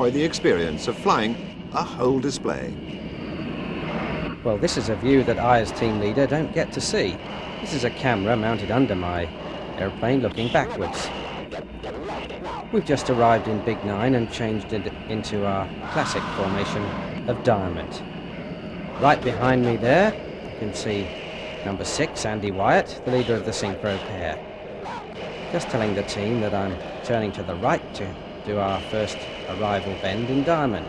enjoy the experience of flying a whole display. Well, this is a view that I, as team leader, don't get to see. This is a camera mounted under my airplane looking backwards. We've just arrived in Big 9 and changed it into our classic formation of diamond. Right behind me there, you can see number 6, Andy Wyatt, the leader of the Synchro pair. Just telling the team that I'm turning to the right to do our first arrival bend in diamond.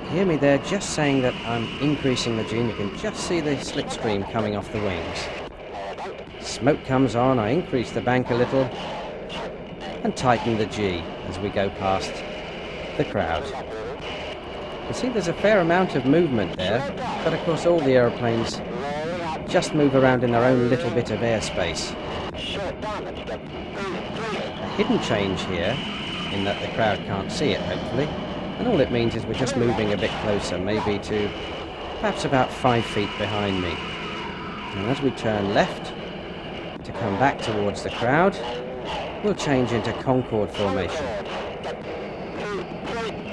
Hear me there, just saying that I'm increasing the G, and you can just see the slipstream coming off the wings. Smoke comes on, I increase the bank a little and tighten the G as we go past the crowd. You see there's a fair amount of movement there, but of course all the aeroplanes just move around in their own little bit of airspace. A hidden change here, in that the crowd can't see it hopefully, and all it means is we're just moving a bit closer, maybe to perhaps about 5 feet behind me. And as we turn left to come back towards the crowd, we'll change into Concorde formation.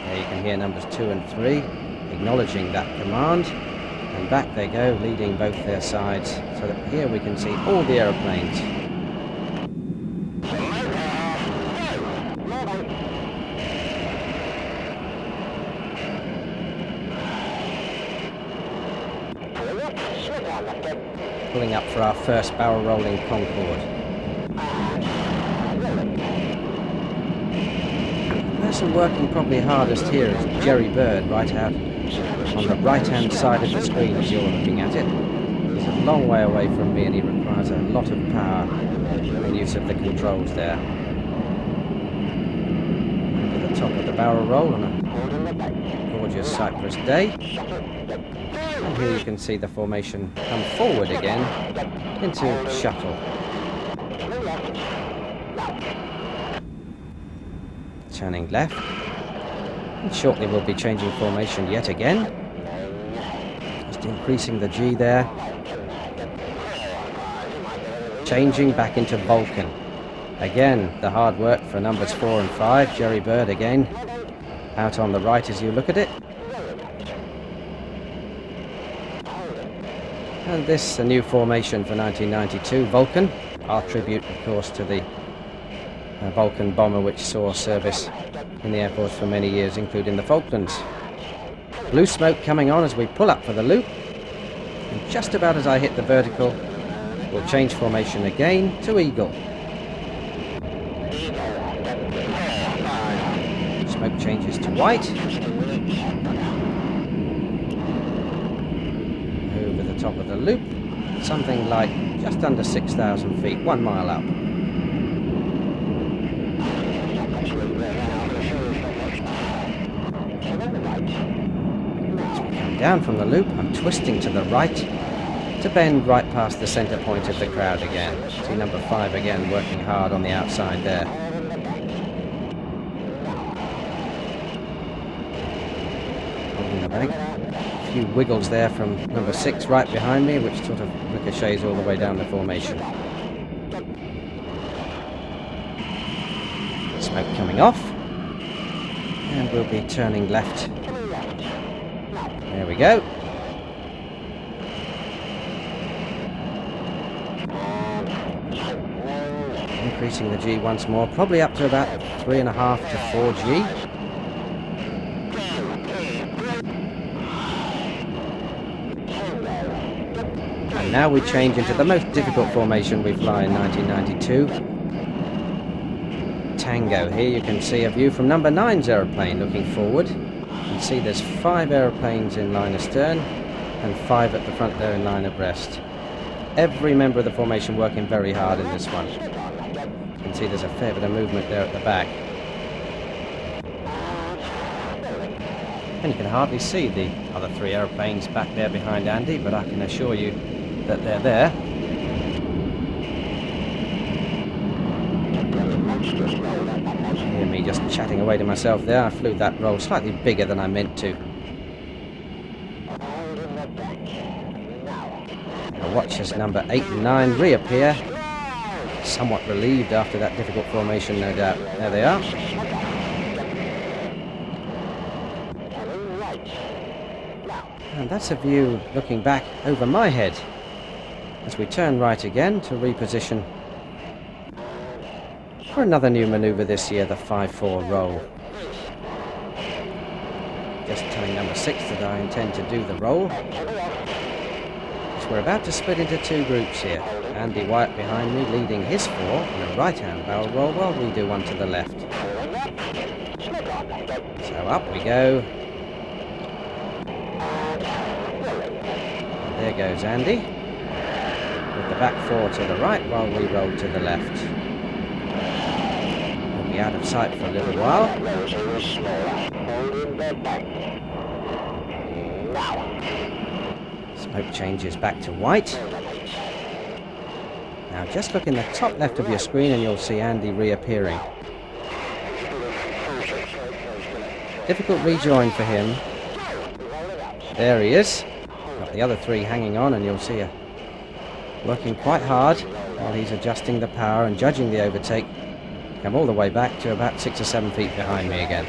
There you can hear numbers 2 and 3 acknowledging that command, and back they go, leading both their sides, so that here we can see all the aeroplanes. Pulling up for our first barrel rolling Concorde. The person working probably hardest here is Jerry Bird, right out on the right hand side of the screen as you're looking at it. He's a long way away from me and he requires a lot of power and use of the controls there. Over the top of the barrel roll on a gorgeous Cyprus day. And here you can see the formation come forward again into shuttle. Turning left. And shortly we'll be changing formation yet again. Just increasing the G there. Changing back into Vulcan. Again, the hard work for numbers 4 and 5. Jerry Bird again out on the right as you look at it. And this, a new formation for 1992, Vulcan. Our tribute, of course, to the Vulcan bomber which saw service in the Air Force for many years, including the Falklands. Blue smoke coming on as we pull up for the loop. And just about as I hit the vertical, we'll change formation again to Eagle. Smoke changes to white. Top of the loop, something like just under 6,000 feet, 1 mile up. As we come down from the loop, I'm twisting to the right to bend right past the center point of the crowd again. See number 5 again working hard on the outside there. Holding the bank. A few wiggles there from number 6 right behind me, which sort of ricochets all the way down the formation. Smoke coming off, and we'll be turning left. There we go. Increasing the G once more, probably up to about 3.5 to 4 G. Now we change into the most difficult formation we fly in 1992. Tango. Here you can see a view from number 9's aeroplane looking forward. You can see there's 5 aeroplanes in line astern and 5 at the front there in line abreast. Every member of the formation working very hard in this one. You can see there's a fair bit of movement there at the back. And you can hardly see the other 3 aeroplanes back there behind Andy, but I can assure you that they're there. Hear me just chatting away to myself there. I flew that roll slightly bigger than I meant to. Now watch as number 8 and 9 reappear, somewhat relieved after that difficult formation, no doubt. There they are. And that's a view looking back over my head as we turn right again to reposition for another new manoeuvre this year, the 5-4 roll. Just telling number 6 that I intend to do the roll. So we're about to split into 2 groups here. Andy White behind me leading his 4 in a right-hand barrel roll while we do one to the left. So up we go. And there goes Andy with the back 4 to the right while we roll to the left. We'll be out of sight for a little while. Smoke changes back to white. Now just look in the top left of your screen and you'll see Andy reappearing. Difficult rejoin for him. There he is. Got the other 3 hanging on, and you'll see her working quite hard while he's adjusting the power and judging the overtake. Come all the way back to about 6 or 7 feet behind me again.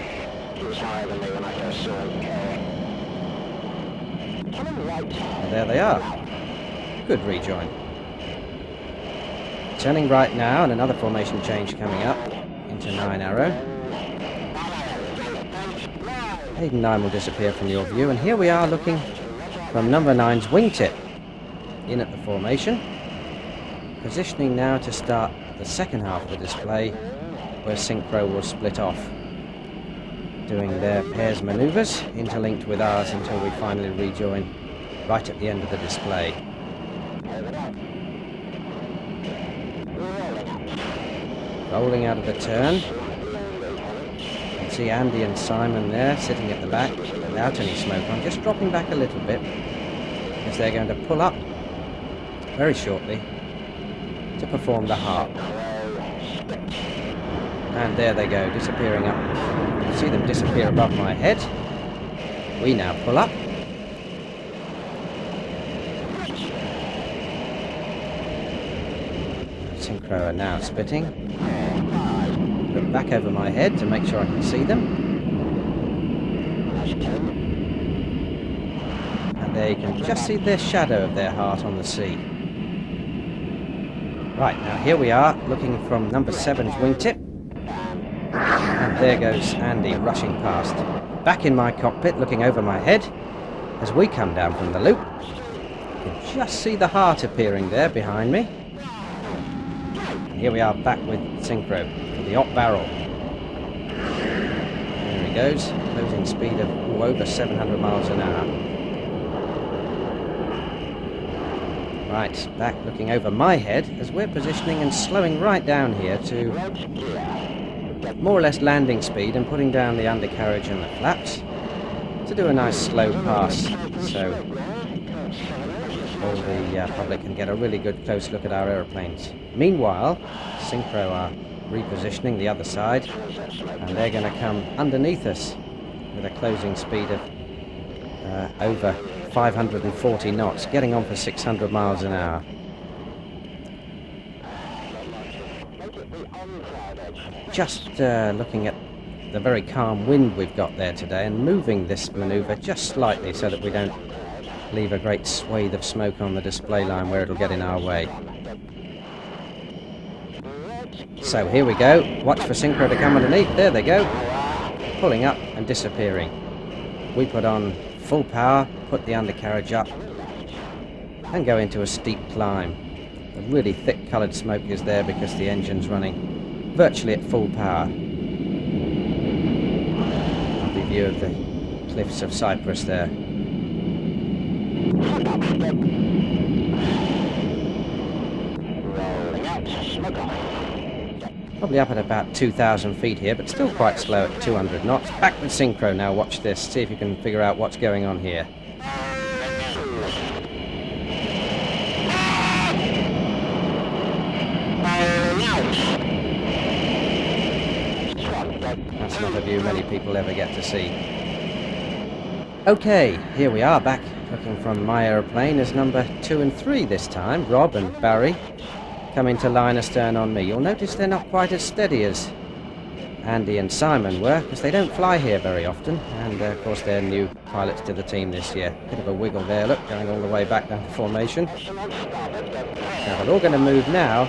And there they are. Good rejoin. Turning right now, and another formation change coming up into 9 arrow. 8 and 9 will disappear from your view, and here we are looking from number 9's wingtip in at the formation. Positioning now to start the second half of the display, where Synchro will split off, doing their pairs manoeuvres interlinked with ours until we finally rejoin right at the end of the display. Rolling out of the turn. You can see Andy and Simon there sitting at the back without any smoke on, just dropping back a little bit as they're going to pull up very shortly to perform the harp. And there they go, disappearing up. You can see them disappear above my head. We now pull up. Synchro are now spitting. Look back over my head to make sure I can see them. And there you can just see the shadow of their heart on the sea. Right, now here we are, looking from number 7's wingtip. And there goes Andy rushing past. Back in my cockpit, looking over my head as we come down from the loop. You can just see the heart appearing there behind me. And here we are back with Synchro for the op barrel. There he goes, closing speed of over 700 miles an hour. Right, back looking over my head as we're positioning and slowing right down here to more or less landing speed and putting down the undercarriage and the flaps to do a nice slow pass, so all the public can get a really good close look at our aeroplanes. Meanwhile, Synchro are repositioning the other side, and they're going to come underneath us with a closing speed of over 540 knots, getting on for 600 miles an hour. Just looking at the very calm wind we've got there today and moving this manoeuvre just slightly so that we don't leave a great swathe of smoke on the display line where it'll get in our way. So here we go. Watch for Synchro to come underneath. There they go. Pulling up and disappearing. We put on full power, put the undercarriage up and go into a steep climb. The really thick coloured smoke is there because the engine's running virtually at full power. Lovely view of the cliffs of Cyprus there. Probably up at about 2,000 feet here, but still quite slow at 200 knots. Back with Synchro now, watch this, see if you can figure out what's going on here. That's not a view many people ever get to see. Okay, here we are back, looking from my aeroplane as number 2 and 3 this time, Rob and Barry, come into line astern on me. You'll notice they're not quite as steady as Andy and Simon were, because they don't fly here very often, and of course they're new pilots to the team this year. Bit of a wiggle there, look, going all the way back down the formation. Now they're all going to move now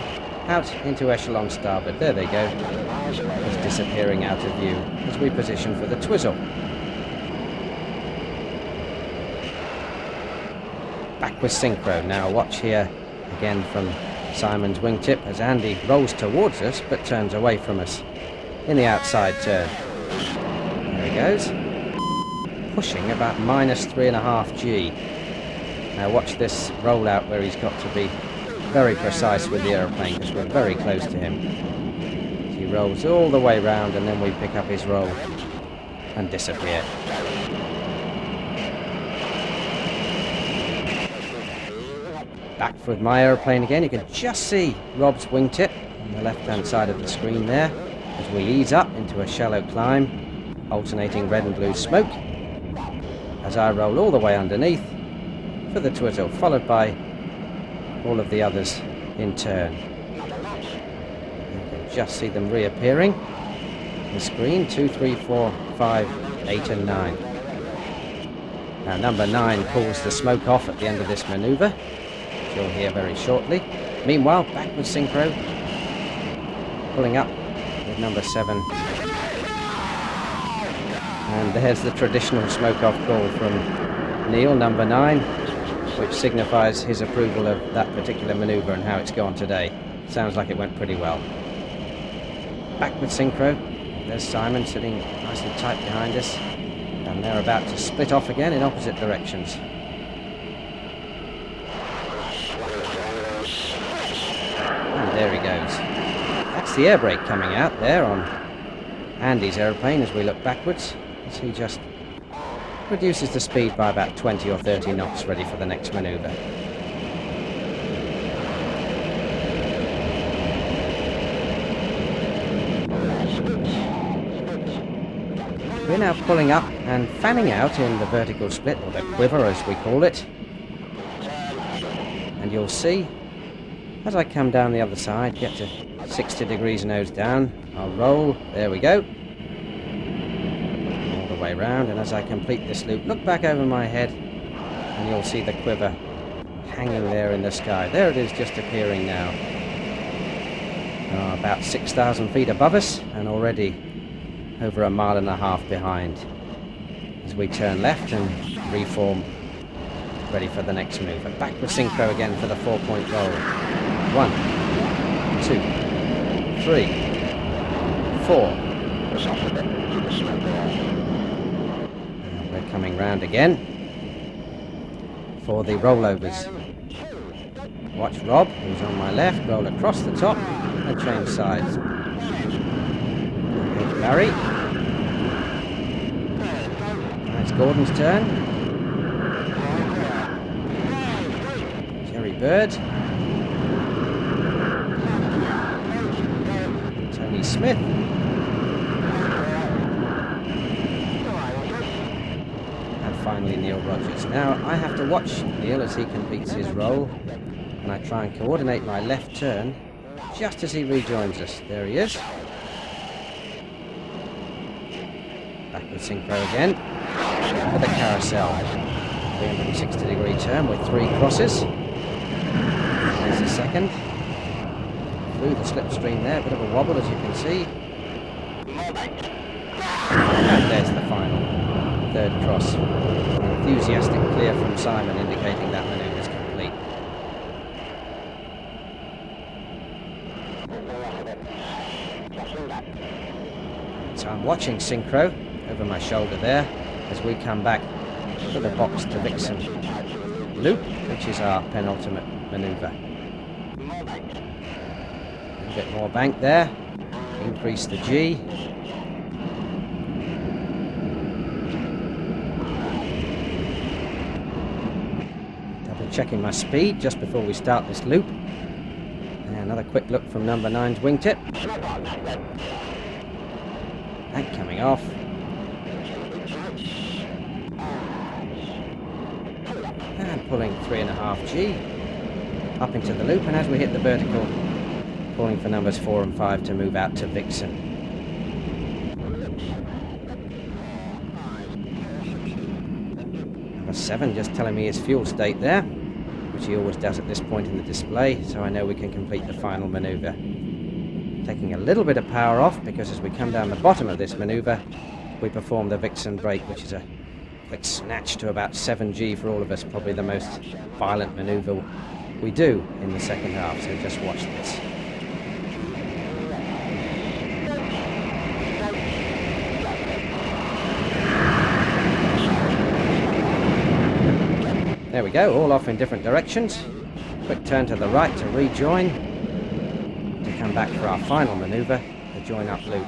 out into echelon starboard. There they go, just disappearing out of view as we position for the twizzle. Back with Synchro. Now watch here again from Simon's wingtip as Andy rolls towards us but turns away from us in the outside turn. There he goes, pushing about minus 3.5 G. Now watch this rollout where he's got to be very precise with the aeroplane because we're very close to him. He rolls all the way round and then we pick up his roll and disappear. Back with my aeroplane again. You can just see Rob's wingtip on the left hand side of the screen there as we ease up into a shallow climb, alternating red and blue smoke as I roll all the way underneath for the twizzle, followed by all of the others in turn. You can just see them reappearing on the screen, 2, 3, 4, 5, 8 and 9. Now number 9 pulls the smoke off at the end of this manoeuvre, which you'll hear very shortly. Meanwhile, back with Synchro, pulling up with number 7. And there's the traditional smoke-off call from Neil, number 9, which signifies his approval of that particular manoeuvre and how it's gone today. Sounds like it went pretty well. Back with Synchro. There's Simon sitting nicely tight behind us, and they're about to split off again in opposite directions. And there he goes. That's the air brake coming out there on Andy's aeroplane as we look backwards, as he just reduces the speed by about 20 or 30 knots, ready for the next manoeuvre. We're now pulling up and fanning out in the vertical split, or the quiver as we call it. And you'll see, as I come down the other side, get to 60 degrees nose down, I'll roll, there we go, all the way round, and as I complete this loop, look back over my head and you'll see the quiver hanging there in the sky. There it is, just appearing now. About 6,000 feet above us and already over 1.5 miles behind as we turn left and reform, ready for the next move. But back with Synchro again for the 4-point roll. 1, 2, 3, 4. And we're coming round again for the rollovers. Watch Rob, who's on my left, roll across the top and change sides. Here's Barry. Now it's Gordon's turn. Jerry Bird. Tony Smith. And finally Neil Rogers. Now I have to watch Neil as he completes his roll, and I try and coordinate my left turn just as he rejoins us. There he is. Back with Synchro again for the carousel. 360 degree turn with 3 crosses. There's the second. Through the slipstream there, a bit of a wobble as you can see. And there's the final, 3rd cross. An enthusiastic clear from Simon indicating that manoeuvre is complete. So I'm watching Synchro over my shoulder there as we come back to the box to Vixen loop, which is our penultimate manoeuvre. A bit more bank there, increase the G. Double checking my speed just before we start this loop. And another quick look from number 9's wingtip. Bank coming off. And pulling 3.5 G up into the loop, and as we hit the vertical calling for numbers 4 and 5 to move out to Vixen. Number 7 just telling me his fuel state there, which he always does at this point in the display, so I know we can complete the final manoeuvre. Taking a little bit of power off, because as we come down the bottom of this manoeuvre, we perform the Vixen brake, which is a quick snatch to about 7G for all of us, probably the most violent manoeuvre we do in the second half, so just watch this. There we go, all off in different directions. Quick turn to the right to rejoin, to come back for our final manoeuvre, the join up loop.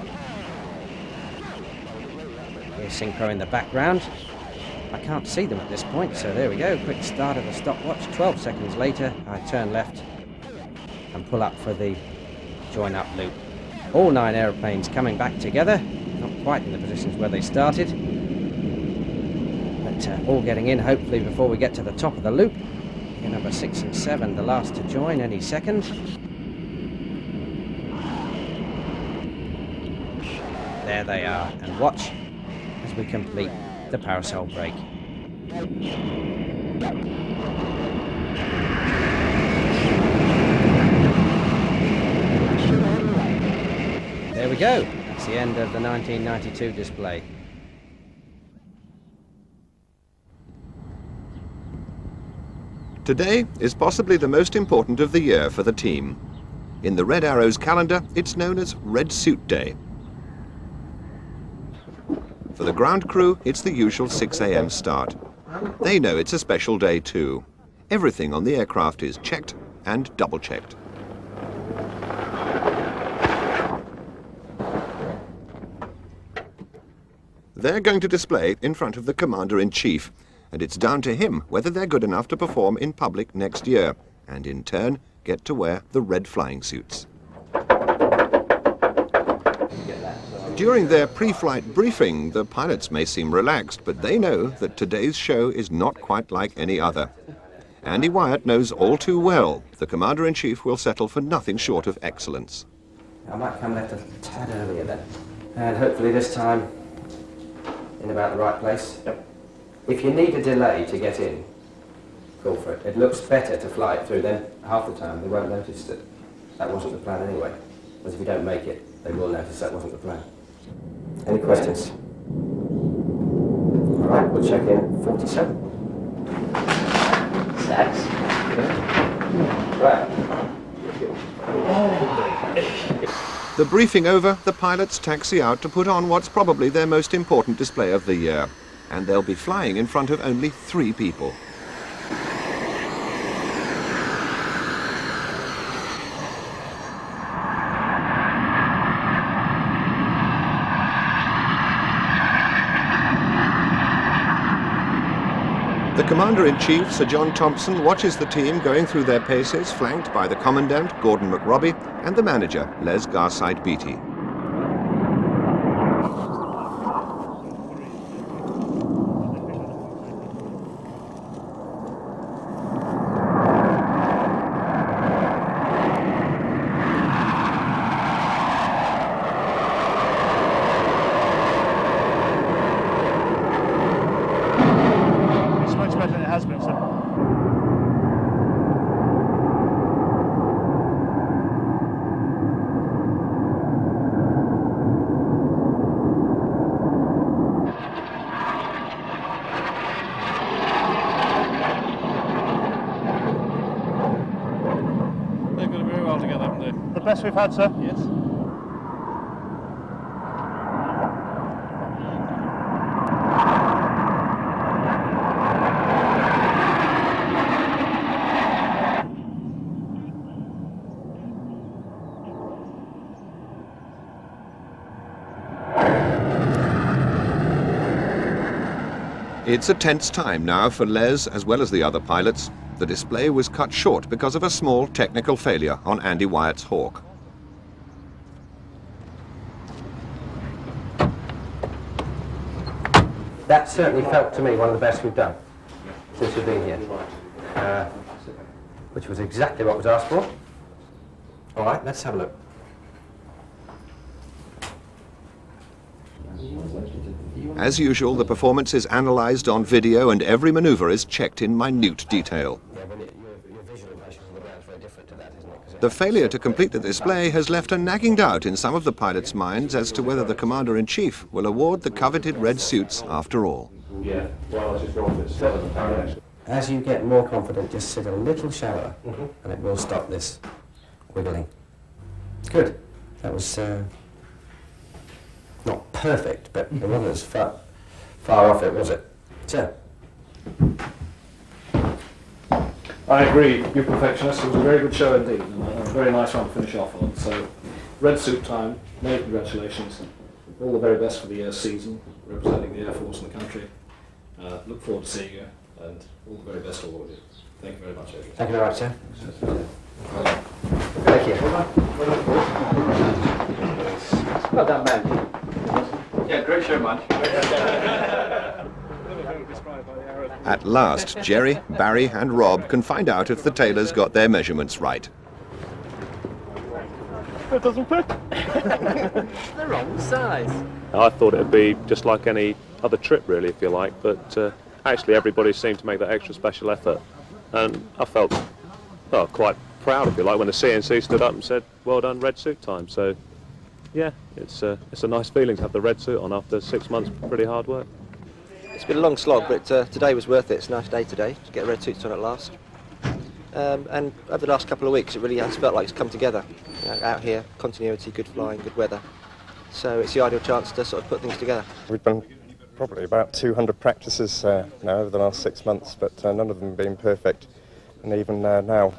Here's Synchro in the background. I can't see them at this point, so there we go, quick start of the stopwatch. 12 seconds later, I turn left and pull up for the join up loop. All 9 aeroplanes coming back together, not quite in the positions where they started, but all getting in hopefully before we get to the top of the loop. Here number 6 and 7, the last to join any second. There they are, and watch as we complete the parasol brake. There we go, that's the end of the 1992 display. Today is possibly the most important of the year for the team. In the Red Arrows calendar, it's known as Red Suit Day. For the ground crew, it's the usual 6 a.m. start. They know it's a special day too. Everything on the aircraft is checked and double-checked. They're going to display in front of the Commander-in-Chief, and it's down to him whether they're good enough to perform in public next year, and in turn get to wear the red flying suits. During their pre-flight briefing, the pilots may seem relaxed, but they know that today's show is not quite like any other. Andy Wyatt knows all too well the Commander-in-Chief will settle for nothing short of excellence. I might come left a tad earlier then, and hopefully this time in about the right place. Yep. If you need a delay to get in, go for it. It looks better to fly it through, then half the time they won't notice that that wasn't the plan anyway. Whereas if you don't make it, they will notice that wasn't the plan. Any questions? All right, we'll check in 47. 6. Right. The briefing over, the pilots taxi out to put on what's probably their most important display of the year. And they'll be flying in front of only 3 people. The Commander-in-Chief, Sir John Thompson, watches the team going through their paces, flanked by the Commandant, Gordon McRobbie, and the manager, Les Garside-Beatty. Better than it has been, so. They've got it very well together, haven't they? The best we've had, sir? Yes. It's a tense time now for Les as well as the other pilots. The display was cut short because of a small technical failure on Andy Wyatt's Hawk. That certainly felt to me one of the best we've done since we've been here, which was exactly what was asked for. All right, let's have a look. As usual, the performance is analysed on video and every manoeuvre is checked in minute detail. The failure to complete the display has left a nagging doubt in some of the pilots' minds as to whether the Commander-in-Chief will award the coveted red suits after all. As you get more confident, just sit a little shallower, and it will stop this wiggling. Good. That was not perfect, but it wasn't as far off it, was it? So. I agree, you perfectionist. It was a very good show indeed, and a very nice one to finish off on. So, red suit time, many congratulations. All the very best for the season, representing the Air Force and the country. Look forward to seeing you, and all the very best to all of you. Thank you very much, Adrian. Thank you very much, sir. Thank you. Well done, man. Yeah, great show, man. At last, Jerry, Barry and Rob can find out if the tailors got their measurements right. It doesn't fit. The wrong size. I thought it'd be just like any other trip, really, if you like, but actually everybody seemed to make that extra special effort, and I felt quite proud, if you like, when the CNC stood up and said, "Well done, red suit time." So, yeah, it's a nice feeling to have the red suit on after 6 months of pretty hard work. It's been a long slog, but today was worth it. It's a nice day today to get red suits on at last. And over the last couple of weeks, it really has felt like it's come together. You know, out here, continuity, good flying, good weather. So it's the ideal chance to sort of put things together. We've done probably about 200 practices now over the last 6 months, but none of them have been perfect. And even now,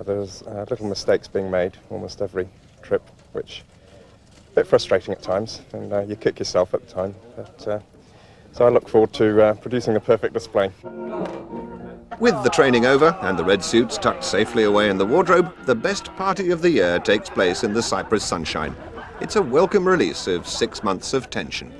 there's little mistakes being made almost every trip, which is a bit frustrating at times, and you kick yourself at the time. But so I look forward to producing a perfect display. With the training over and the red suits tucked safely away in the wardrobe, the best party of the year takes place in the Cyprus sunshine. It's a welcome release of 6 months of tension.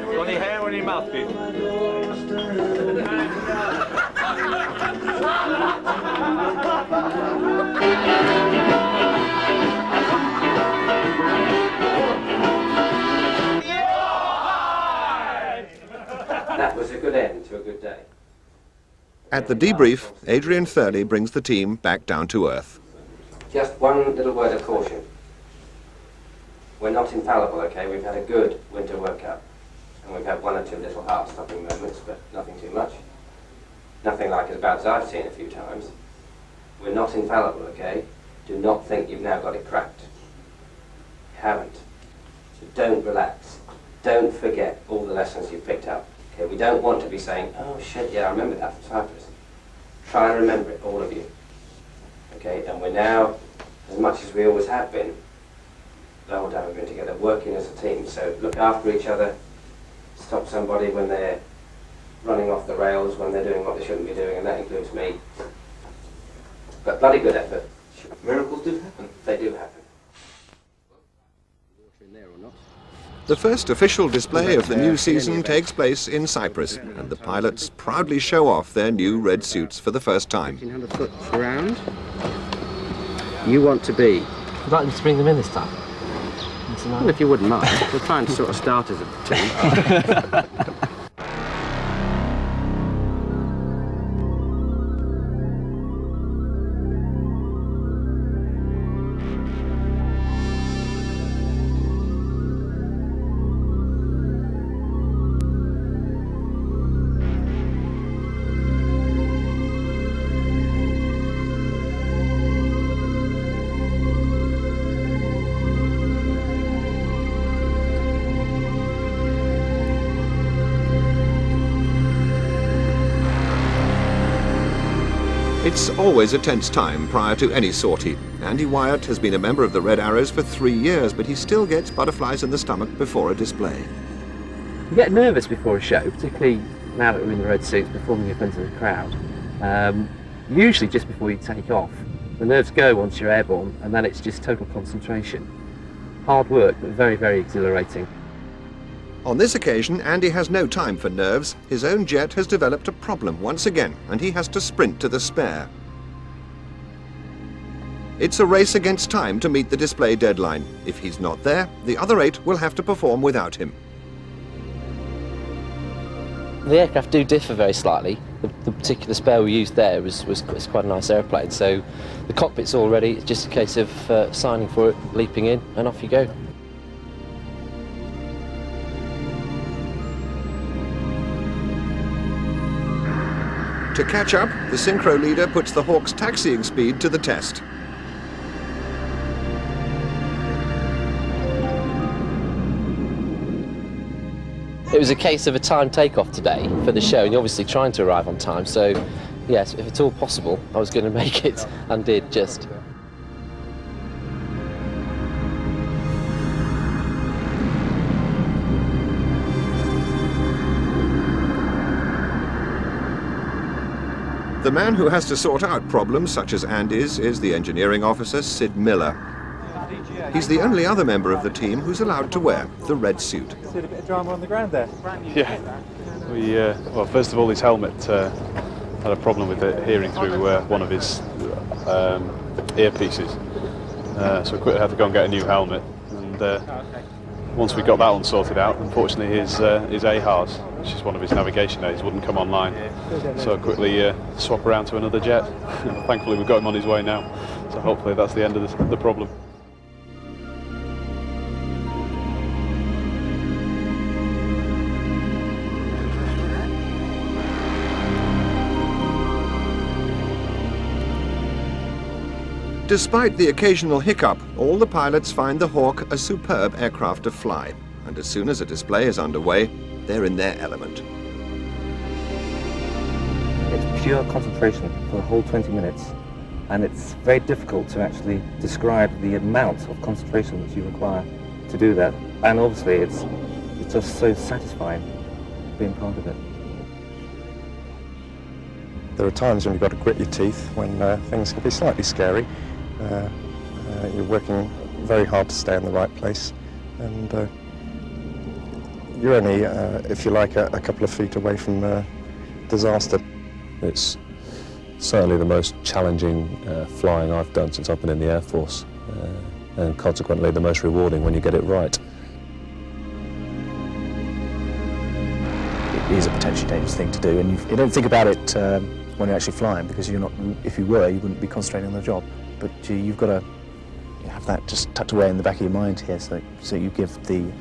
Got any hair on your mouth, Pete? That was a good end to a good day. At the debrief, Adrian Thurley brings the team back down to earth. Just one little word of caution. We're not infallible, okay? We've had a good winter World Cup, and we've had one or two little heart-stopping moments, but nothing too much. Nothing like as bad as I've seen a few times. We're not infallible, okay? Do not think you've now got it cracked. You haven't. So don't relax. Don't forget all the lessons you've picked up. Okay, we don't want to be saying, "Oh shit, yeah, I remember that from Cyprus." Try and remember it, all of you. Okay, and we're now, as much as we always have been, the whole time we've been together, working as a team. So look after each other, stop somebody when they're running off the rails, when they're doing what they shouldn't be doing, and that includes me. But bloody good effort. Miracles do happen. They do happen. The first official display of the new season takes place in Cyprus, and the pilots proudly show off their new red suits for the first time. 1,500 foot round. You want to be? I'd like them to bring them in this time. Well, if you wouldn't mind, we'll try and sort of start as a team. It's always a tense time prior to any sortie. Andy Wyatt has been a member of the Red Arrows for 3 years, but he still gets butterflies in the stomach before a display. You get nervous before a show, particularly now that we're in the red suits performing in front of the crowd. Usually just before you take off. The nerves go once you're airborne, and then it's just total concentration. Hard work, but very, very exhilarating. On this occasion, Andy has no time for nerves. His own jet has developed a problem once again, and he has to sprint to the spare. It's a race against time to meet the display deadline. If he's not there, the other 8 will have to perform without him. The aircraft do differ very slightly. The particular spare we used there was quite a nice airplane, so the cockpit's all ready. It's just a case of signing for it, leaping in, and off you go. To catch up, the Synchro leader puts the Hawk's taxiing speed to the test. It was a case of a time takeoff today for the show, and you're obviously trying to arrive on time, so yes, if it's all possible, I was going to make it, and did just. The man who has to sort out problems such as Andy's is the engineering officer, Sid Miller. He's the only other member of the team who's allowed to wear the red suit. See a bit of drama on the ground there. Yeah. Well, first of all, his helmet had a problem with it hearing through one of his earpieces. So we quickly had to go and get a new helmet. And once we got that one sorted out, unfortunately his AHARS, which is one of his navigation aids, wouldn't come online. So I quickly swap around to another jet. Thankfully we've got him on his way now. So hopefully that's the end of the problem. Despite the occasional hiccup, all the pilots find the Hawk a superb aircraft to fly. And as soon as a display is underway, they're in their element. It's pure concentration for the whole 20 minutes. And it's very difficult to actually describe the amount of concentration that you require to do that. And obviously it's just so satisfying being part of it. There are times when you've got to grit your teeth, when things can be slightly scary. You're working very hard to stay in the right place, and you're only, if you like, a couple of feet away from disaster. It's certainly the most challenging flying I've done since I've been in the Air Force, and consequently the most rewarding when you get it right. It is a potentially dangerous thing to do, and you don't think about it when you're actually flying, because you're not. If you were, you wouldn't be concentrating on the job. But you've got to have that just tucked away in the back of your mind here, so you give the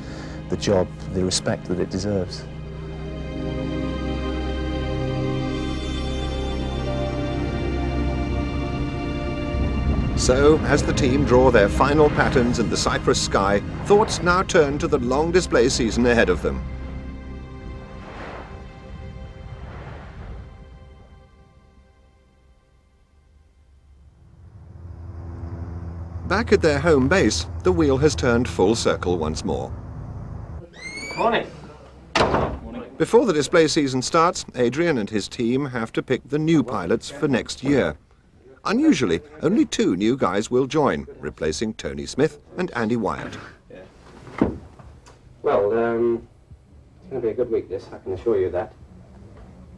job the respect that it deserves. So, as the team draw their final patterns in the Cyprus sky, thoughts now turn to the long display season ahead of them. Back at their home base, the wheel has turned full circle once more. Morning. Before the display season starts, Adrian and his team have to pick the new pilots for next year. Unusually, only 2 new guys will join, replacing Tony Smith and Andy Wyatt. Well, it's going to be a good week, this, I can assure you that.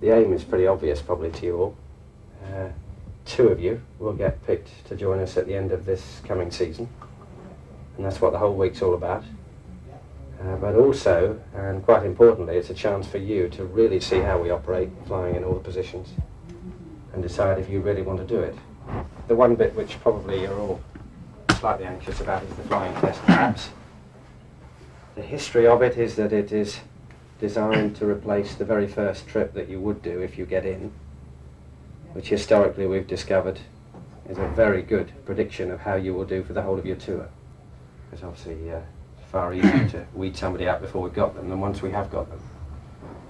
The aim is pretty obvious, probably, to you all. 2 of you will get picked to join us at the end of this coming season, and that's what the whole week's all about. But also, and quite importantly, it's a chance for you to really see how we operate, flying in all the positions, and decide if you really want to do it. The one bit which probably you're all slightly anxious about is the flying test, perhaps. The history of it is that it is designed to replace the very first trip that you would do if you get in, which historically we've discovered is a very good prediction of how you will do for the whole of your tour. Because obviously it's far easier to weed somebody out before we've got them than once we have got them,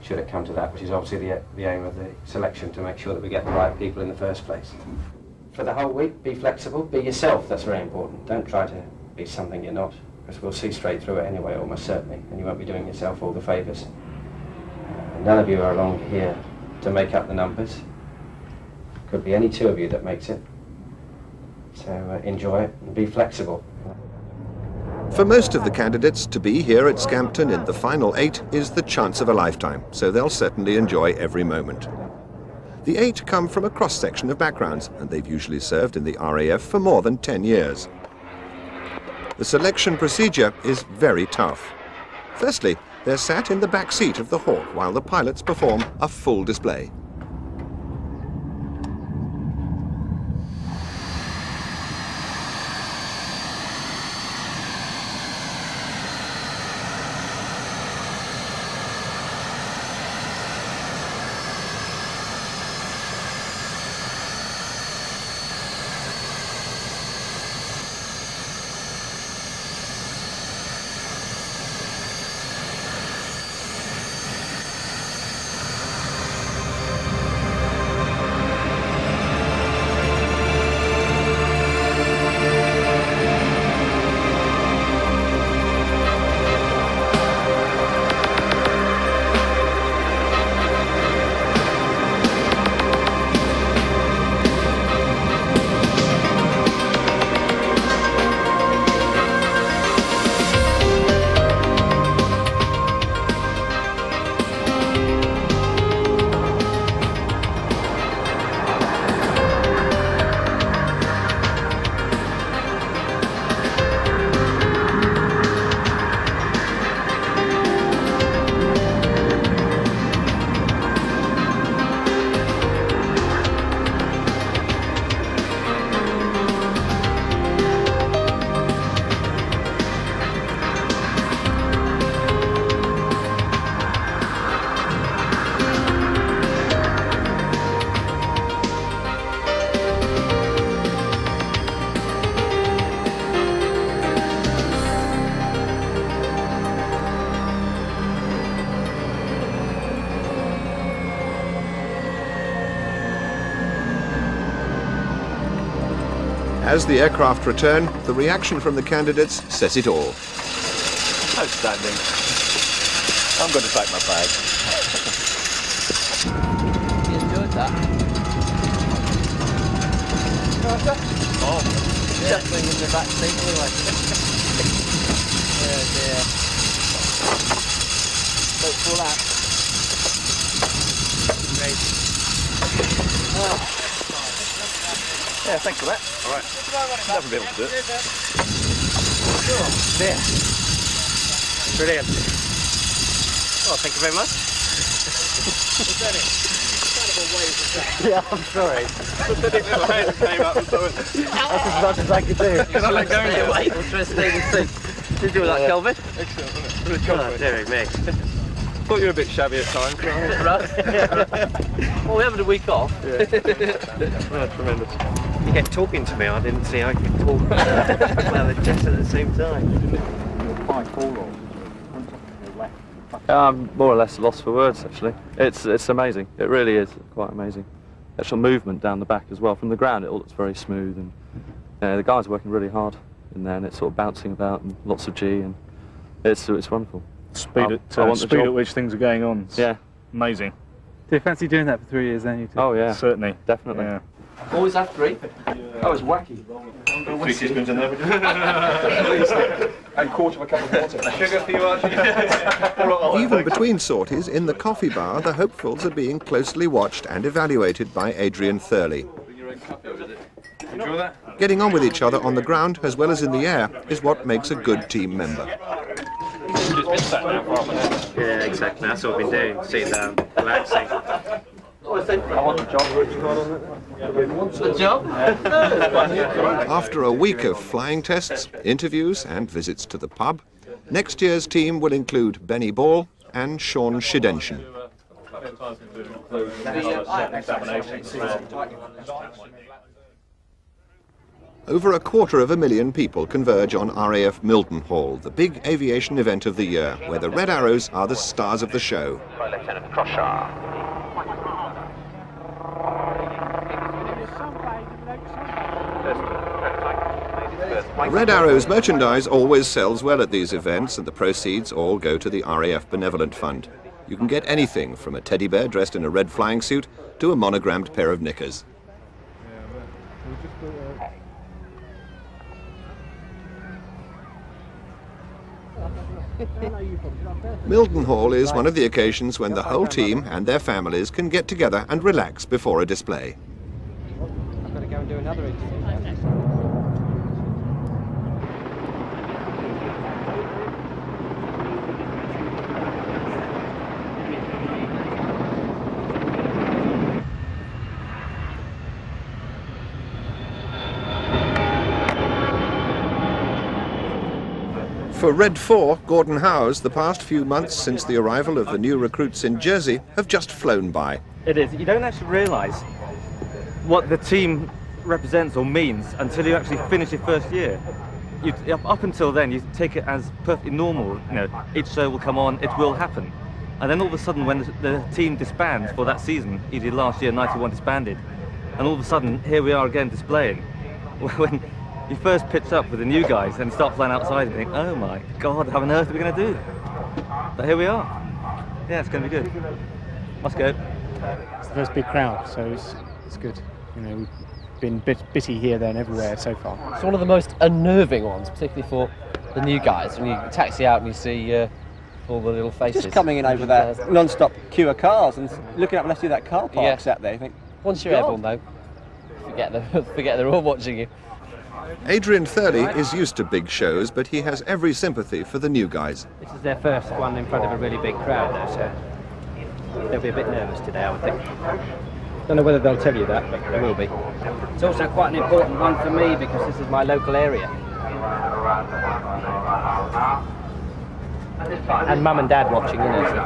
should it come to that, which is obviously the aim of the selection, to make sure that we get the right people in the first place. For the whole week, be flexible, be yourself, that's very important. Don't try to be something you're not, because we'll see straight through it anyway, almost certainly, and you won't be doing yourself all the favours. None of you are along here to make up the numbers. Could be any 2 of you that makes it. So enjoy it and be flexible. For most of the candidates, to be here at Scampton in the final 8 is the chance of a lifetime, so they'll certainly enjoy every moment. The 8 come from a cross-section of backgrounds, and they've usually served in the RAF for more than 10 years. The selection procedure is very tough. Firstly, they're sat in the back seat of the Hawk while the pilots perform a full display. As the aircraft return, the reaction from the candidates says it all. Outstanding. I'm going to pack my bag. You enjoyed that? Oh, Shuffling in the back seat anyway. Oh dear. Don't fall out. great. Yeah, thanks for that. All right. Never been able to do it. There. Brilliant. Oh, thank you very much. Yeah, I'm sorry. That's as much as I could do. Can I let go now? Wait, we'll try to stay in the seat. Did you do that, Kelvin? Excellent, wasn't it? Really comfy. Oh, dearie me. Thought you were a bit shabby at times. Well, we're having a week off. Yeah, tremendous. You kept talking to me, I didn't see I could talk. Well, and just at the same time. I'm more or less lost for words, actually. It's amazing. It really is quite amazing. Actual movement down the back as well. From the ground, it all looks very smooth, and the guys are working really hard in there, and it's sort of bouncing about, and lots of G, and it's wonderful. Speed at which things are going on. It's amazing. Do you fancy doing that for 3 years then? You two? Oh yeah, Certainly. definitely. Yeah. Always have three. That was wacky. 3 teaspoons in there, would you? And quarter of a cup of water. Sugar for you, Archie? Even between sorties, in the coffee bar, the hopefuls are being closely watched and evaluated by Adrian Thurley. Enjoy that? Getting on with each other on the ground as well as in the air is what makes a good team member. Just been sat now for half an hour. Yeah, exactly. That's what we've been doing. Sitting down, relaxing. I want the job which got on it. The job? After a week of flying tests, interviews and visits to the pub, next year's team will include Benny Ball and Sean Shidenshin. Over 250,000 people converge on RAF Mildenhall, the big aviation event of the year, where the Red Arrows are the stars of the show. Red Arrows merchandise always sells well at these events, and the proceeds all go to the RAF Benevolent Fund. You can get anything from a teddy bear dressed in a red flying suit to a monogrammed pair of knickers. Mildenhall is one of the occasions when the whole team and their families can get together and relax before a display. I've got to go and do another interview. For Red 4, Gordon Howes, the past few months since the arrival of the new recruits in Jersey have just flown by. It is. You don't actually realise what the team represents or means until you actually finish your first year. Up until then, you take it as perfectly normal. You know, each show will come on, it will happen. And then all of a sudden, when the team disbands for that season, either last year, 91 disbanded, and all of a sudden, here we are again displaying. When you first pitch up with the new guys and start flying outside and think, oh my God, how on earth are we going to do? But here we are. Yeah, it's going to be good. Let's go. It's the first big crowd, so it's good. You know, we've been bitty here, there and everywhere so far. It's one of the most unnerving ones, particularly for the new guys. When you taxi out and you see all the little faces. Just coming in over that non-stop queue of cars and looking up next to that car park sat there. You think, once you're airborne, though, forget they're all watching you. Adrian Thurley is used to big shows, but he has every sympathy for the new guys. This is their first one in front of a really big crowd, though, so they'll be a bit nervous today, I would think. Don't know whether they'll tell you that, but they will be. It's also quite an important one for me because this is my local area. And Mum and Dad watching, you know. So.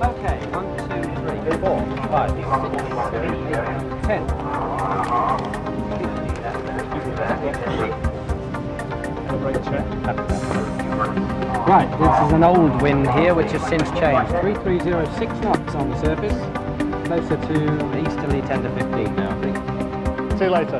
Okay, 1, 2, 3, 4, 5, 6, 7, 8, 10. Right, this is an old wind here which has since changed. 3306 knots on the surface, closer to easterly 10 to 15 now, I think. See you later.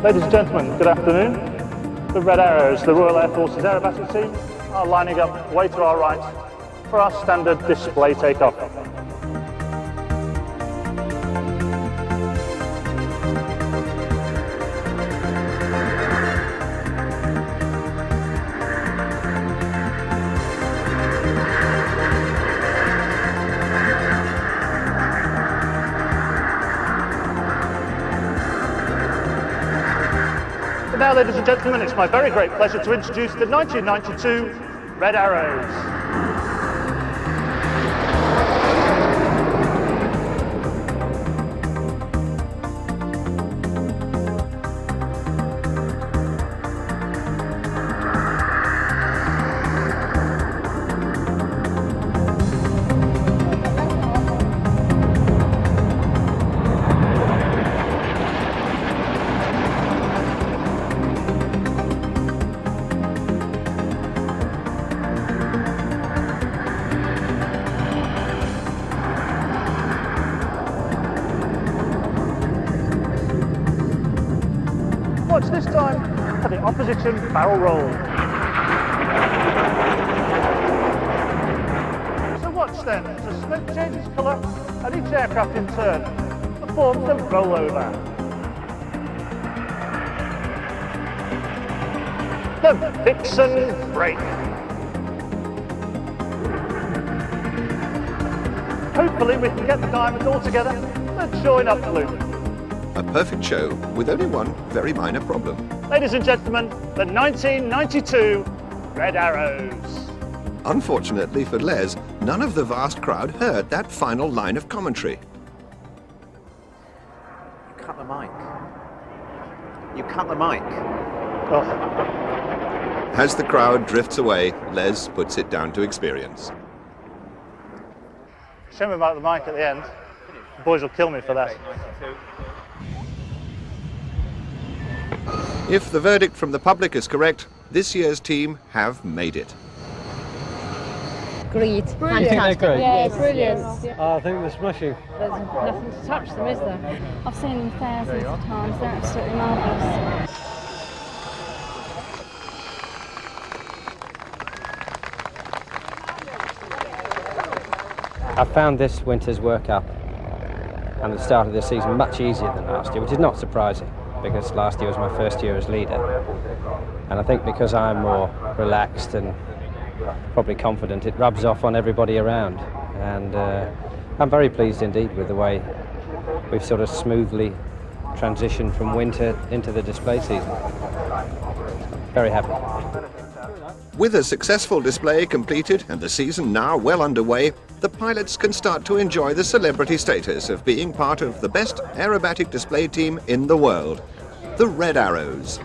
Ladies and gentlemen, good afternoon. The Red Arrows, the Royal Air Force's aerobatic team, are lining up way to our right for our standard display takeoff. Now, ladies and gentlemen, it's my very great pleasure to introduce the 1992 Red Arrows. Watch this time for the opposition barrel roll. So watch then as the smoke changes colour and each aircraft in turn performs the rollover. The Vixen break. hopefully we can get the diamonds all together and join up the loop. A perfect show with only one very minor problem. Ladies and gentlemen, the 1992 Red Arrows. Unfortunately for Les, none of the vast crowd heard that final line of commentary. You cut the mic. You cut the mic. Oh. As the crowd drifts away, Les puts it down to experience. Shame about the mic at the end. The boys will kill me for that. If the verdict from the public is correct, this year's team have made it. Great. Brilliant. Fantastic. Yeah, brilliant. I think they're smashing. There's nothing to touch them, is there? I've seen them thousands of times. They're absolutely marvellous. I found this winter's World Cup and the start of the season much easier than last year, which is not surprising because last year was my first year as leader. And I think because I'm more relaxed and probably confident, it rubs off on everybody around. And I'm very pleased indeed with the way we've sort of smoothly transitioned from winter into the display season. Very happy. With a successful display completed and the season now well underway, the pilots can start to enjoy the celebrity status of being part of the best aerobatic display team in the world, the Red Arrows.